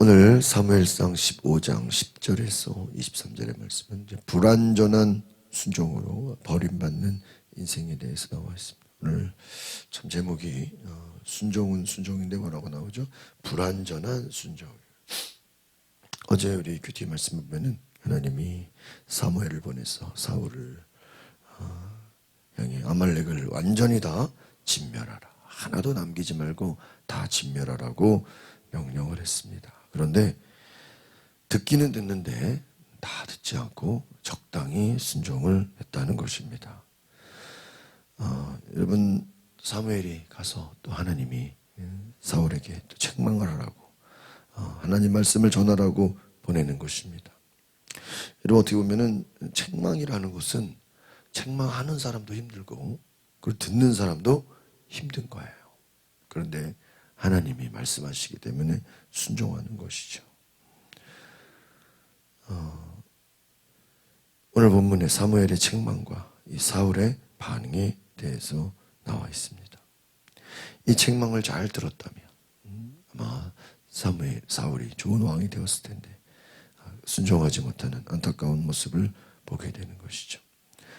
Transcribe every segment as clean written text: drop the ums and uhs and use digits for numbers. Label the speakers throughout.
Speaker 1: 오늘 사무엘상 15장 10절에서 23절의 말씀은 이제 불완전한 순종으로 버림받는 인생에 대해서 나와 있습니다. 오늘 참 제목이 순종은 순종인데 뭐라고 나오죠? 불완전한 순종. 어제 우리 큐티 말씀 보면은 하나님이 사무엘을 보내서 사울을 향해 아말렉을 완전히 다 진멸하라. 하나도 남기지 말고 다 진멸하라고 명령을 했습니다. 그런데 듣기는 듣는데 다 듣지 않고 적당히 순종을 했다는 것입니다. 여러분 사무엘이 가서 또 하나님이 사울에게 또 책망을 하라고 하나님 말씀을 전하라고 보내는 것입니다. 여러분 어떻게 보면은 책망이라는 것은 책망하는 사람도 힘들고 그걸 듣는 사람도 힘든 거예요. 그런데 하나님이 말씀하시기 때문에 순종하는 것이죠. 오늘 본문에 사무엘의 책망과 이 사울의 반응에 대해서 나와 있습니다. 이 책망을 잘 들었다면 아마 사울이 좋은 왕이 되었을 텐데 순종하지 못하는 안타까운 모습을 보게 되는 것이죠.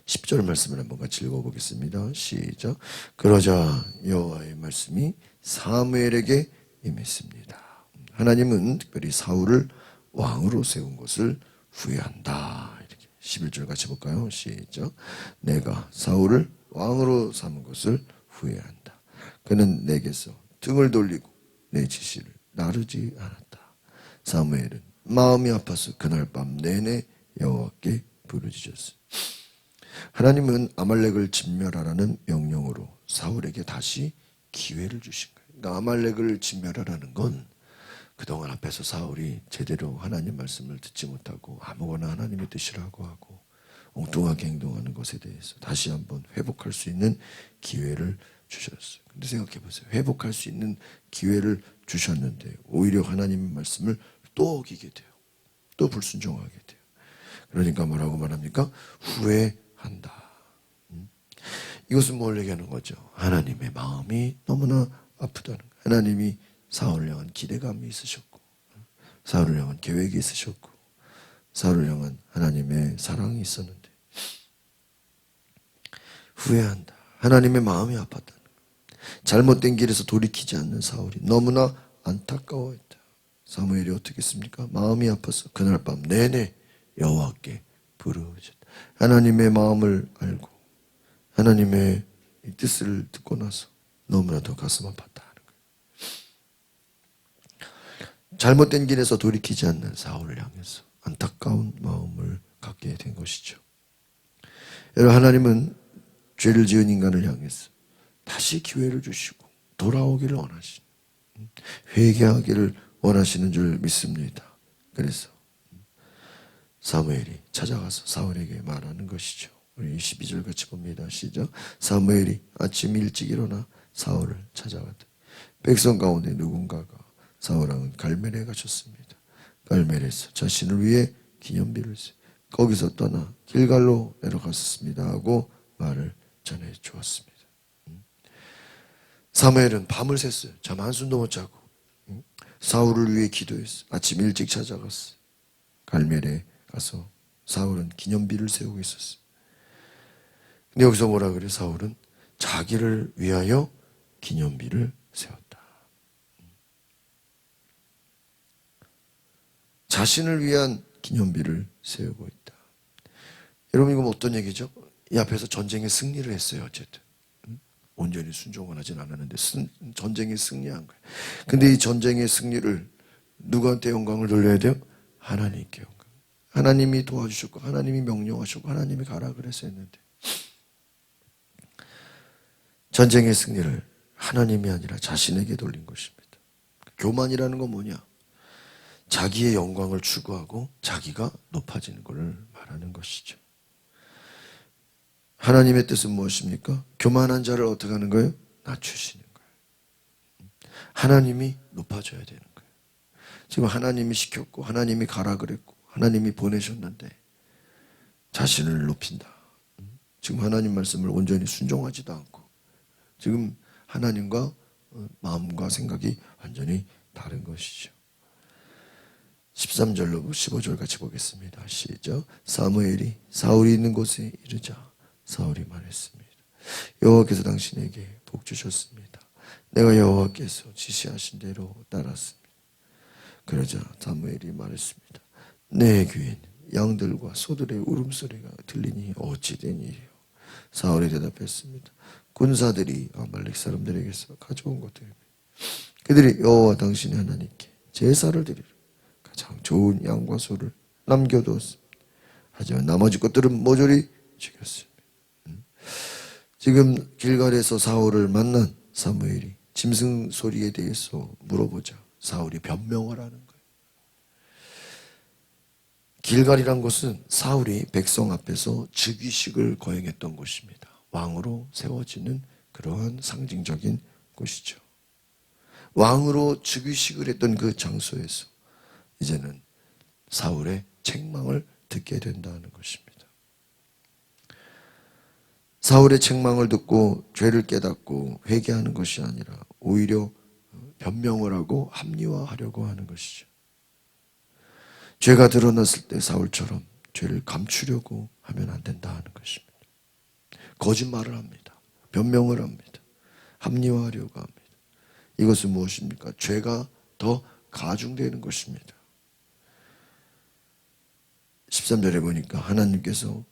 Speaker 1: 10절 말씀을 한번 같이 읽어보겠습니다. 시작. 그러자 여호와의 말씀이 사무엘에게 임했습니다. 하나님은 특별히 사울을 왕으로 세운 것을 후회한다. 이렇게 11절 같이 볼까요? 시작. 내가 사울을 왕으로 삼은 것을 후회한다. 그는 내게서 등을 돌리고 내 지시를 나르지 않았다. 사무엘은 마음이 아파서 그날 밤 내내 여호와께 부르짖었습니다. 하나님은 아말렉을 진멸하라는 명령으로 사울에게 다시 기회를 주신 거예요. 그러니까 아말렉을 진멸하라는 건 그동안 앞에서 사울이 제대로 하나님 말씀을 듣지 못하고 아무거나 하나님의 뜻이라고 하고 엉뚱하게 행동하는 것에 대해서 다시 한번 회복할 수 있는 기회를 주셨어요. 근데 생각해 보세요. 회복할 수 있는 기회를 주셨는데 오히려 하나님의 말씀을 또 어기게 돼요. 또 불순종하게 돼요. 그러니까 뭐라고 말합니까? 후회한다. 이것은 뭘 얘기하는 거죠? 하나님의 마음이 너무나 아프다는 거예요. 하나님이 사울을 향한 기대감이 있으셨고 사울을 향한 계획이 있으셨고 사울을 향한 하나님의 사랑이 있었는데 후회한다. 하나님의 마음이 아팠다는 거예요. 잘못된 길에서 돌이키지 않는 사울이 너무나 안타까워했다. 사무엘이 어떻게 했습니까? 마음이 아파서 그날 밤 내내 여호와께 부르짖었다. 하나님의 마음을 알고 하나님의 뜻을 듣고 나서 너무나도 가슴 아팠다 하는 거예요. 잘못된 길에서 돌이키지 않는 사울을 향해서 안타까운 마음을 갖게 된 것이죠. 여러분 하나님은 죄를 지은 인간을 향해서 다시 기회를 주시고 돌아오기를 원하시는 회개하기를 원하시는 줄 믿습니다. 그래서 사무엘이 찾아가서 사울에게 말하는 것이죠. 우리 12절 같이 봅니다. 시작. 사무엘이 아침 일찍 일어나 사울을 찾아갔다. 백성 가운데 누군가가 사울왕은 갈멜에 가셨습니다. 갈멜에서 자신을 위해 기념비를 세워 거기서 떠나 길갈로 내려갔습니다 하고 말을 전해 주었습니다. 사무엘은 밤을 샜어요. 잠 한숨도 못 자고 사울을 위해 기도했어요. 아침 일찍 찾아갔어요. 갈멜에 가서 사울은 기념비를 세우고 있었어요. 근데 여기서 뭐라 그래? 사울은 자기를 위하여 기념비를 세웠다. 자신을 위한 기념비를 세우고 있다. 여러분 이건 어떤 얘기죠? 이 앞에서 전쟁에 승리를 했어요. 어쨌든 온전히 순종을 하진 않았는데 전쟁에 승리한 거예요. 근데 이 전쟁의 승리를 누구한테 영광을 돌려야 돼요? 하나님께 영광. 하나님이 도와주셨고 하나님이 명령하셨고 하나님이 가라 그래서 했는데 전쟁의 승리를 하나님이 아니라 자신에게 돌린 것입니다. 교만이라는 건 뭐냐? 자기의 영광을 추구하고 자기가 높아지는 것을 말하는 것이죠. 하나님의 뜻은 무엇입니까? 교만한 자를 어떻게 하는 거예요? 낮추시는 거예요. 하나님이 높아져야 되는 거예요. 지금 하나님이 시켰고 하나님이 가라 그랬고 하나님이 보내셨는데 자신을 높인다. 지금 하나님 말씀을 온전히 순종하지도 않고 지금 하나님과 마음과 생각이 완전히 다른 것이죠. 13절로 15절 같이 보겠습니다. 시작. 사무엘이 사울이 있는 곳에 이르자 사울이 말했습니다. 여호와께서 당신에게 복 주셨습니다. 내가 여호와께서 지시하신 대로 따랐습니다. 그러자 사무엘이 말했습니다. 내 귀에는 양들과 소들의 울음소리가 들리니 어찌 된 일이요? 사울이 대답했습니다. 군사들이 아말렉 사람들에게서 가져온 것들입니다. 그들이 여호와 당신의 하나님께 제사를 드리려 가장 좋은 양과 소를 남겨두었습니다. 하지만 나머지 것들은 모조리 죽였습니다. 지금 길갈에서 사울을 만난 사무엘이 짐승 소리에 대해서 물어보자 사울이 변명을 하는 거예요. 길갈이란 곳은 사울이 백성 앞에서 즉위식을 거행했던 곳입니다. 왕으로 세워지는 그러한 상징적인 곳이죠. 왕으로 즉위식을 했던 그 장소에서 이제는 사울의 책망을 듣게 된다는 것입니다. 사울의 책망을 듣고 죄를 깨닫고 회개하는 것이 아니라 오히려 변명을 하고 합리화하려고 하는 것이죠. 죄가 드러났을 때 사울처럼 죄를 감추려고 하면 안 된다는 것입니다. 거짓말을 합니다. 변명을 합니다. 합리화하려고 합니다. 이것은 무엇입니까? 죄가 더 가중되는 것입니다. 13절에 보니까 하나님께서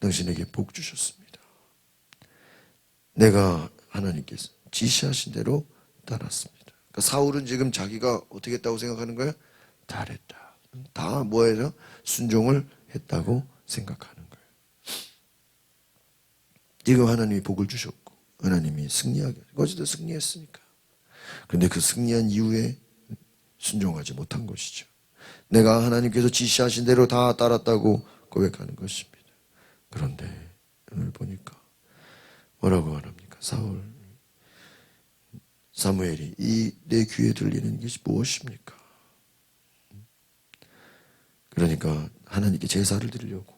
Speaker 1: 당신에게 복 주셨습니다. 내가 하나님께서 지시하신 대로 따랐습니다. 그러니까 사울은 지금 자기가 어떻게 했다고 생각하는 거야? 잘했다. 다 뭐예요? 순종을 했다고 생각하는 거예요. 지금 하나님이 복을 주셨고 하나님이 승리하게 어제도 승리했으니까. 그런데 그 승리한 이후에 순종하지 못한 것이죠. 내가 하나님께서 지시하신 대로 다 따랐다고 고백하는 것입니다. 그런데 오늘 보니까 뭐라고 말합니까? 사무엘이 이 내 귀에 들리는 것이 무엇입니까? 그러니까 하나님께 제사를 드리려고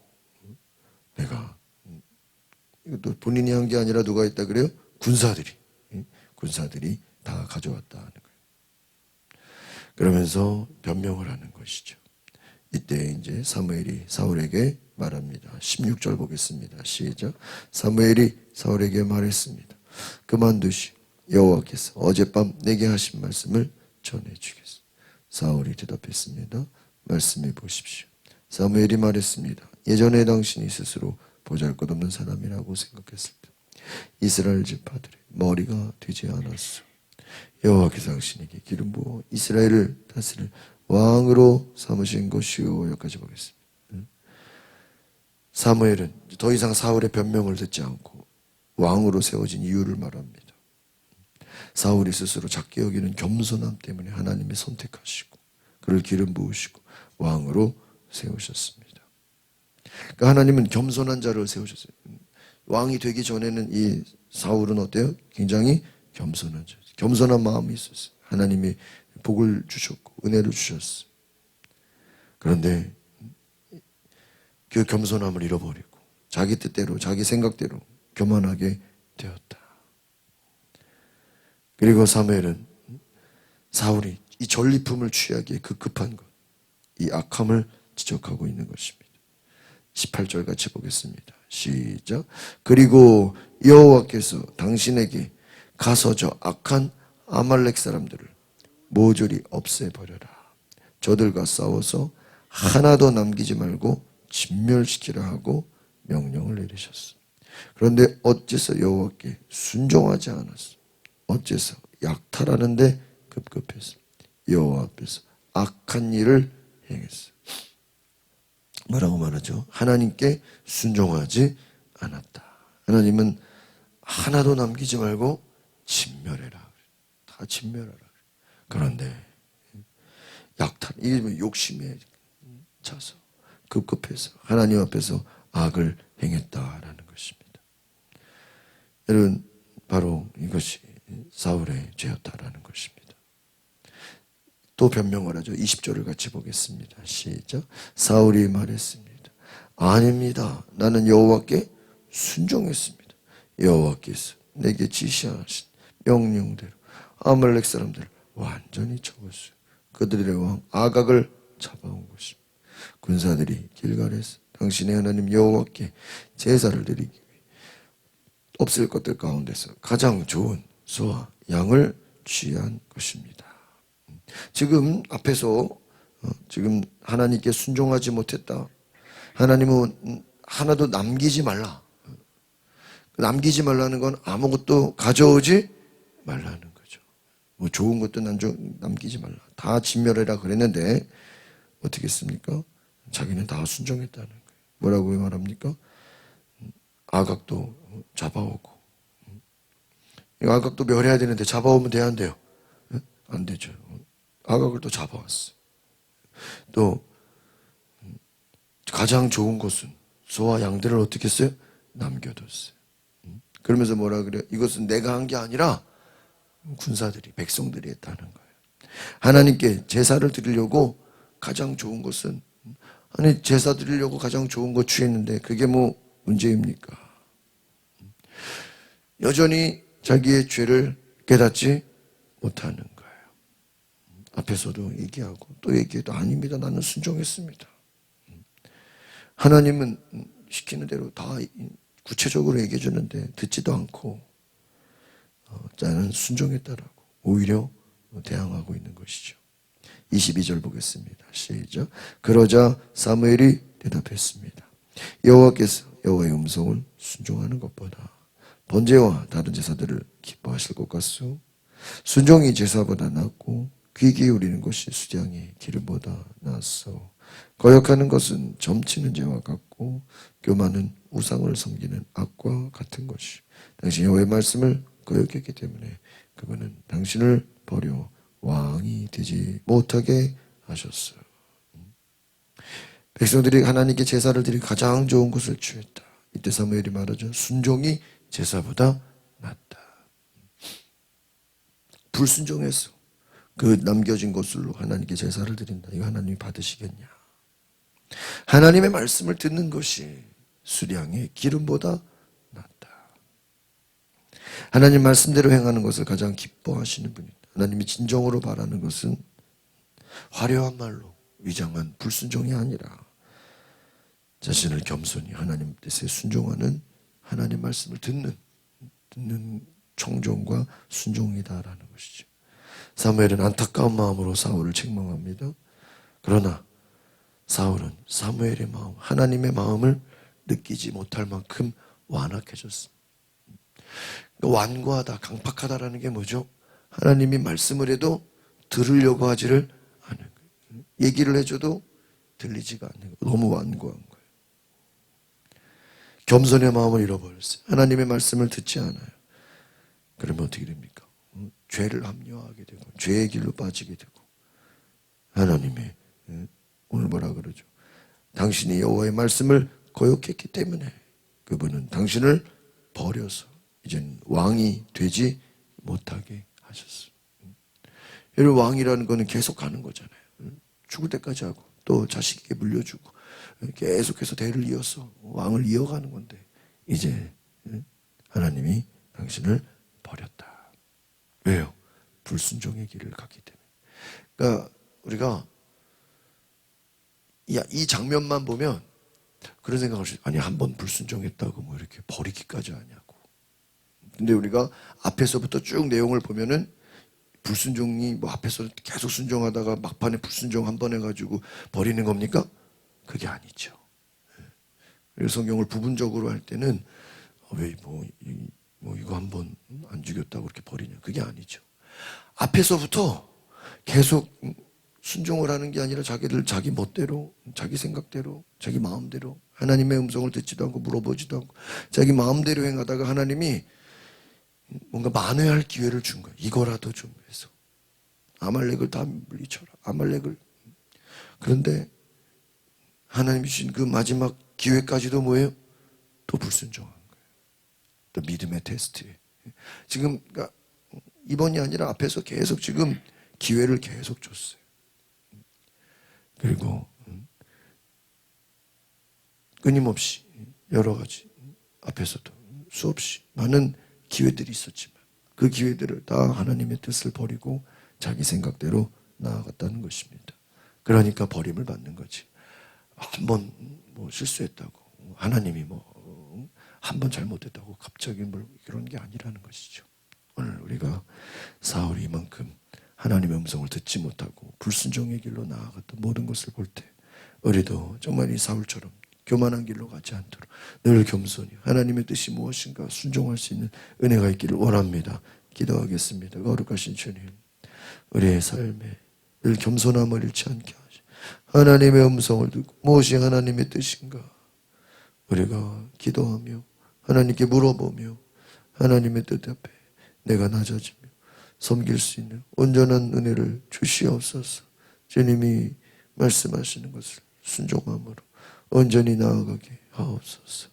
Speaker 1: 내가 이것도 본인이 한 게 아니라 누가 했다 그래요? 군사들이 다 가져왔다 하는 거예요. 그러면서 변명을 하는 것이죠. 이때 이제 사무엘이 사울에게 말합니다. 16절 보겠습니다. 시작. 사무엘이 사울에게 말했습니다. 그만두시 여호와께서 어젯밤 내게 하신 말씀을 전해주겠습니다. 사울이 대답했습니다. 말씀해 보십시오. 사무엘이 말했습니다. 예전에 당신이 스스로 보잘것없는 사람이라고 생각했을 때 이스라엘 지파들의 머리가 되지 않았소. 여호와께서 당신에게 기름 부어 이스라엘을 다스릴 왕으로 삼으신 것이요. 여기까지 보겠습니다. 사무엘은 더 이상 사울의 변명을 듣지 않고 왕으로 세워진 이유를 말합니다. 사울이 스스로 작게 여기는 겸손함 때문에 하나님이 선택하시고 그를 기름 부으시고 왕으로 세우셨습니다. 그러니까 하나님은 겸손한 자를 세우셨어요. 왕이 되기 전에는 이 사울은 어때요? 굉장히 겸손한 자, 겸손한 마음이 있었어요. 하나님이 복을 주셨고 은혜를 주셨어요. 그런데 그 겸손함을 잃어버리고 자기 뜻대로 자기 생각대로 교만하게 되었다. 그리고 사무엘은 사울이 이 전리품을 취하기에 급급한 것, 이 악함을 지적하고 있는 것입니다. 18절 같이 보겠습니다. 시작. 그리고 여호와께서 당신에게 가서 저 악한 아말렉 사람들을 모조리 없애버려라. 저들과 싸워서 하나도 남기지 말고 진멸시키라 하고 명령을 내리셨어. 그런데 어째서 여호와께 순종하지 않았어? 어째서 약탈하는데 급급해서 여호와 앞에서 악한 일을 행했어. 뭐라고 말하죠? 하나님께 순종하지 않았다. 하나님은 하나도 남기지 말고 진멸해라. 다 진멸하라. 그런데 약탈, 이게 욕심에 차서 급급해서 하나님 앞에서 악을 행했다라는 것입니다. 여러분, 바로 이것이 사울의 죄였다라는 것입니다. 또 변명을 하죠. 20절을 같이 보겠습니다. 시작. 사울이 말했습니다. 아닙니다. 나는 여호와께 순종했습니다. 여호와께서 내게 지시하신 명령대로 아말렉 사람들을 완전히 쳐었어요. 그들의 왕 아각을 잡아온 것입니다. 군사들이 길갈에서 당신의 하나님 여호와께 제사를 드리기 위해 없을 것들 가운데서 가장 좋은 소와 양을 취한 것입니다. 지금 앞에서 지금 하나님께 순종하지 못했다. 하나님은 하나도 남기지 말라. 남기지 말라는 건 아무것도 가져오지 말라는 거죠. 뭐 좋은 것도 남기지 말라. 다 진멸해라 그랬는데 어떻게 했습니까? 자기는 다 순종했다는 거예요. 뭐라고 말합니까? 아각도 잡아오고. 아각도 멸해야 되는데 잡아오면 돼야 안 돼요? 안 되죠. 아각을 또 잡아왔어요. 또 가장 좋은 것은 소와 양들을 어떻게 했어요? 남겨뒀어요. 그러면서 뭐라 그래요? 이것은 내가 한 게 아니라 군사들이, 백성들이 했다는 거예요. 하나님께 제사를 드리려고 가장 좋은 것은, 아니 제사 드리려고 가장 좋은 거 취했는데 그게 뭐 문제입니까? 여전히 자기의 죄를 깨닫지 못하는 거예요. 앞에서도 얘기하고 또 얘기해도 아닙니다. 나는 순종했습니다. 하나님은 시키는 대로 다 구체적으로 얘기해 주는데 듣지도 않고 나는 순종했다라고 오히려 대항하고 있는 것이죠. 22절 보겠습니다. 시작. 그러자 사무엘이 대답했습니다. 여호와께서 여호와의 음성을 순종하는 것보다 번제와 다른 제사들을 기뻐하실 것 같소. 순종이 제사보다 낫고 귀 기울이는 것이 수장의 기름보다 낫소. 거역하는 것은 점치는 죄와 같고 교만은 우상을 섬기는 악과 같은 것이. 당신 여호와의 말씀을 거역했기 때문에 그분은 당신을 버려 왕이 되지 못하게 하셨어요. 백성들이 하나님께 제사를 드리고 가장 좋은 것을 취했다. 이때 사무엘이 말하죠. 순종이 제사보다 낫다. 불순종해서 그 남겨진 것으로 하나님께 제사를 드린다. 이거 하나님이 받으시겠냐? 하나님의 말씀을 듣는 것이 수량의 기름보다 낫다. 하나님 말씀대로 행하는 것을 가장 기뻐하시는 분이다. 하나님이 진정으로 바라는 것은 화려한 말로 위장한 불순종이 아니라 자신을 겸손히 하나님 뜻에 순종하는 하나님 말씀을 듣는 청종과 순종이다라는 것이죠. 사무엘은 안타까운 마음으로 사울을 책망합니다. 그러나 사울은 사무엘의 마음, 하나님의 마음을 느끼지 못할 만큼 완악해졌습니다. 완고하다, 강팍하다라는 게 뭐죠? 하나님이 말씀을 해도 들으려고 하지를 않은 거예요. 얘기를 해줘도 들리지가 않는 거예요. 너무 완고한 거예요. 겸손의 마음을 잃어버렸어요. 하나님의 말씀을 듣지 않아요. 그러면 어떻게 됩니까? 죄를 합리화하게 되고 죄의 길로 빠지게 되고 하나님의 오늘 뭐라 그러죠? 당신이 여호와의 말씀을 거역했기 때문에 그분은 당신을 버려서 이제는 왕이 되지 못하게 하셨어요. 여러분 왕이라는 거는 계속 가는 거잖아요. 죽을 때까지 하고 또 자식에게 물려주고 계속해서 대를 이어서 왕을 이어가는 건데 이제 하나님이 당신을 버렸다. 왜요? 불순종의 길을 갔기 때문에. 그러니까 우리가 이 장면만 보면 그런 생각을 할 수 있어요. 아니 한 번 불순종했다고 뭐 이렇게 버리기까지 하냐고. 근데 우리가 앞에서부터 쭉 내용을 보면은 불순종이 뭐 앞에서 계속 순종하다가 막판에 불순종 한 번 해가지고 버리는 겁니까? 그게 아니죠. 그래서 성경을 부분적으로 할 때는 왜 뭐 이거 한 번 안 죽였다고 그렇게 버리냐? 그게 아니죠. 앞에서부터 계속 순종을 하는 게 아니라 자기 멋대로, 자기 생각대로, 자기 마음대로 하나님의 음성을 듣지도 않고 물어보지도 않고 자기 마음대로 행하다가 하나님이 뭔가 만회할 기회를 준 거예요. 이거라도 좀 해서 아말렉을 다 물리쳐라. 아말렉을. 그런데 하나님이 주신 그 마지막 기회까지도 뭐예요? 또 불순종한 거예요. 또 믿음의 테스트에. 지금 그러니까 이번이 아니라 앞에서 계속 지금 기회를 계속 줬어요. 그리고 끊임없이 여러 가지 앞에서도 수없이 많은 기회들이 있었지만 그 기회들을 다 하나님의 뜻을 버리고 자기 생각대로 나아갔다는 것입니다. 그러니까 버림을 받는 거지. 한번 뭐 실수했다고 하나님이 뭐 한 번 잘못했다고 갑자기 뭐 그런 게 아니라는 것이죠. 오늘 우리가 사울이 이만큼 하나님의 음성을 듣지 못하고 불순종의 길로 나아갔던 모든 것을 볼 때 우리도 정말 이 사울처럼 교만한 길로 가지 않도록 늘 겸손히 하나님의 뜻이 무엇인가 순종할 수 있는 은혜가 있기를 원합니다. 기도하겠습니다. 거룩하신 주님, 우리의 삶에 늘 겸손함을 잃지 않게 하시 하나님의 음성을 듣고 무엇이 하나님의 뜻인가 우리가 기도하며 하나님께 물어보며 하나님의 뜻 앞에 내가 낮아지며 섬길 수 있는 온전한 은혜를 주시옵소서. 주님이 말씀하시는 것을 순종함으로 온전히 나아가게 하옵소서.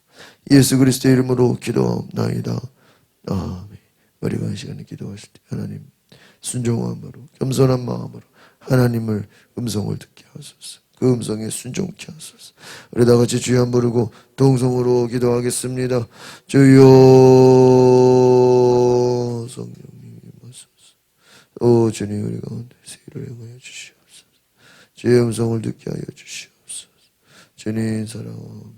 Speaker 1: 예수 그리스도의 이름으로 기도하옵나이다. 아멘. 우리가 이 시간에 기도하실 때 하나님 순종함으로 겸손한 마음으로 하나님을 음성을 듣게 하소서. 그 음성에 순종케 하소서. 우리 다 같이 주여 한번 부르고 동성으로 기도하겠습니다. 주여 성령님 임하소서. 오 주님 우리 가운데서 일을 행하여 주시옵소서. 주의 음성을 듣게 하여 주시옵소서. 주님 사랑합니다.